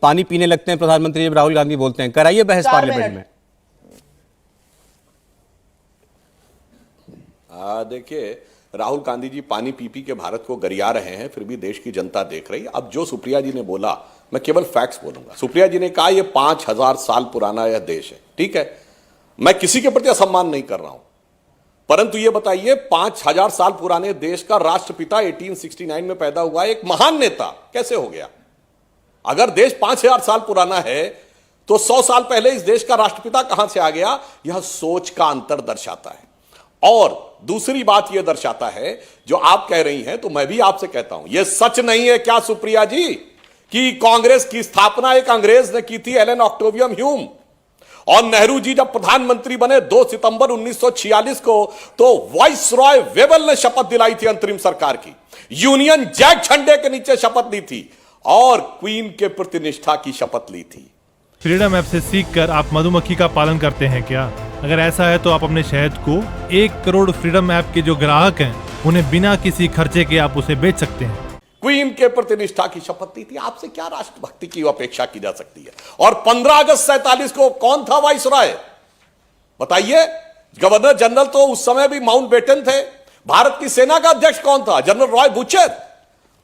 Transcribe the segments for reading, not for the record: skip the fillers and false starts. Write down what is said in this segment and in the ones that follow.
पानी पीने लगते हैं प्रधानमंत्री जब राहुल गांधी बोलते हैं। कराइए बहस पार्लियामेंट में। देखिए, राहुल गांधी जी पानी पी पी के भारत को गरिया रहे हैं, फिर भी देश की जनता देख रही है। अब जो सुप्रिया जी ने बोला, मैं केवल फैक्ट्स बोलूंगा। सुप्रिया जी ने कहा यह 5000 साल पुराना यह देश है। ठीक है, मैं किसी के प्रति असम्मान नहीं कर रहा हूं, परंतु यह बताइए 5000 साल पुराने देश का राष्ट्रपिता 1869 में पैदा हुआ एक महान नेता कैसे हो गया? अगर देश 5000 साल पुराना है तो 100 साल पहले इस देश का राष्ट्रपिता कहां से आ गया? यह सोच का अंतर दर्शाता है। और दूसरी बात यह दर्शाता है, जो आप कह रही हैं तो मैं भी आपसे कहता हूं, यह सच नहीं है क्या सुप्रिया जी कि कांग्रेस की स्थापना एक अंग्रेज ने की थी, एलन ऑक्टेवियम ह्यूम, और नेहरू जी जब प्रधानमंत्री बने 2 सितंबर 1946 को, तो वाइसरॉय वेबल ने शपथ दिलाई थी अंतरिम सरकार की, यूनियन जैक झंडे के नीचे शपथ ली थी और क्वीन के प्रति निष्ठा की शपथ ली थी। फ्रीडम ऐप से सीखकर आप मधुमक्खी का पालन करते हैं क्या? अगर ऐसा है तो आप अपने शहद को 1 करोड़ फ्रीडम ऐप के जो ग्राहक हैं उन्हें बिना किसी खर्चे के आप उसे बेच सकते हैं। क्वीन के प्रति निष्ठा की शपथ ली थी। आपसे क्या राष्ट्रभक्ति की अपेक्षा की जा सकती है? और 15 अगस्त 47 को कौन था वाइसरॉय? बताइए। गवर्नर जनरल तो उस समय भी माउंटबेटन थे। भारत की सेना का अध्यक्ष कौन था? General Roy butcher.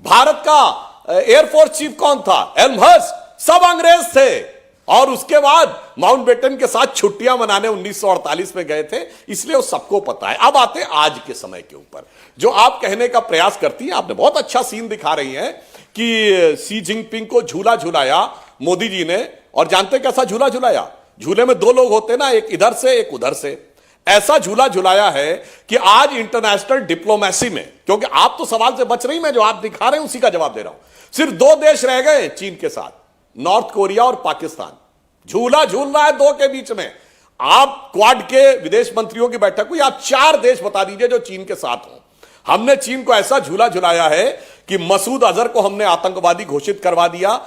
भारत का एयरफोर्स चीफ कौन था? एल्महर्स्ट। सब अंग्रेज थे। और उसके बाद माउंटबेटन के साथ छुट्टियां मनाने 1948 में गए थे, इसलिए वो सबको पता है। अब आते आज के समय के ऊपर, जो आप कहने का प्रयास करती हैं, आपने बहुत अच्छा सीन दिखा रही हैं कि सी जिनपिंग को झूला झुलाया मोदी जी ने, और जानते कैसा झूला झुलाया? झूले में 2 लोग होते ना, एक इधर से एक उधर से। ऐसा झूला झुलाया है कि आज इंटरनेशनल डिप्लोमेसी में, क्योंकि आप तो सवाल से बच रही, मैं जो आप दिखा रहे हैं उसी का जवाब दे रहा हूं। सिर्फ 2 देश रह गए चीन के साथ, नॉर्थ कोरिया और पाकिस्तान। झूला झूल रहा है 2 के बीच में। आप क्वाड के विदेश मंत्रियों की बैठक हुई, आप 4 देश बता दीजिए जो चीन के साथ हो। हमने चीन को ऐसा झूला झुलाया है कि मसूद अजहर को हमने आतंकवादी घोषित करवा दिया,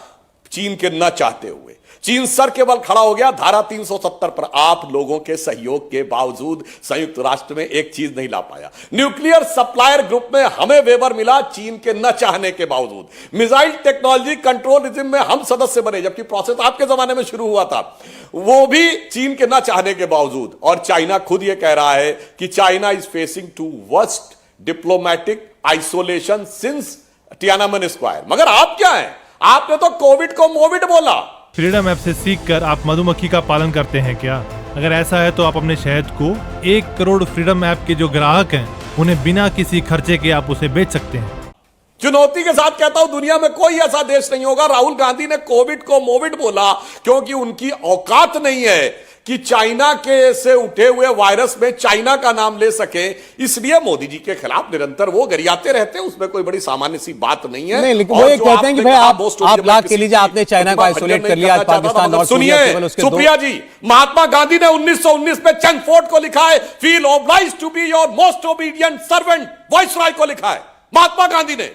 चीन के न चाहते हुए। चीन सर के बल खड़ा हो गया धारा 370 पर। आप लोगों के सहयोग के बावजूद संयुक्त राष्ट्र में एक चीज नहीं ला पाया। न्यूक्लियर सप्लायर ग्रुप में हमें वेवर मिला, चीन के न चाहने के बावजूद। मिसाइल टेक्नोलॉजी कंट्रोल रिजिम में हम सदस्य बने, जबकि प्रोसेस आपके जमाने में शुरू हुआ था, वो भी चीन के न चाहने के बावजूद। और चाइना खुद यह कह रहा है कि China is facing to worst diplomatic isolation since Tiananmen Square. मगर आप क्या हैं? आपने तो कोविड को मोविड बोला। फ्रीडम ऐप से सीखकर आप मधुमक्खी का पालन करते हैं क्या? अगर ऐसा है तो आप अपने शहद को 1 करोड़ फ्रीडम ऐप के जो ग्राहक हैं उन्हें बिना किसी खर्चे के आप उसे बेच सकते हैं। चुनौती के साथ कहता हूं, दुनिया में कोई ऐसा देश नहीं होगा। राहुल गांधी ने कोविड को मोविड बोला क्योंकि उनकी औकात नहीं है कि चाइना के से उठे हुए वायरस में चाइना का नाम ले सके, इसलिए मोदी जी के खिलाफ निरंतर वो गरियाते रहते हैं। उसमें कोई बड़ी सामान्य सी बात नहीं है। नहीं, लेकिन वो ये कहते हैं कि भाई आप लाख के लीजिए, आपने चाइना को आइसोलेट कर लिया, पाकिस्तान और सुनिए सुप्रिया जी, महात्मा गांधी ने 1919 में चंगफोर्ड को लिखा है, feel obliged to be your most obedient servant, viceroy को लिखा है महात्मा गांधी ने।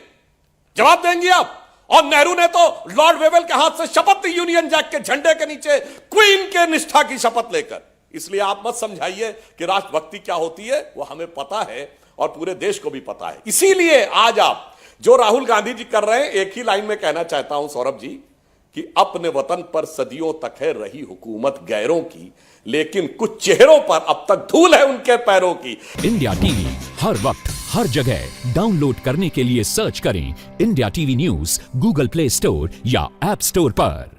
जवाब देंगे आप? और नेहरू ने तो लॉर्ड वेवेल के हाथ से शपथ ली, यूनियन जैक के झंडे के नीचे क्वीन के निष्ठा की शपथ लेकर। इसलिए आप मत समझाइए कि राष्ट्रभक्ति क्या होती है, वो हमें पता है और पूरे देश को भी पता है। इसीलिए आज आप जो राहुल गांधी जी कर रहे हैं, एक ही लाइन में कहना चाहता हूं सौरभ जी, कि अपने वतन पर सदियों तक है रही हुकूमत गैरों की, लेकिन कुछ चेहरों पर अब तक धूल है उनके पैरों की। इंडिया टीवी हर वक्त हर जगह डाउनलोड करने के लिए सर्च करें India TV news Google play store या ऐप स्टोर पर।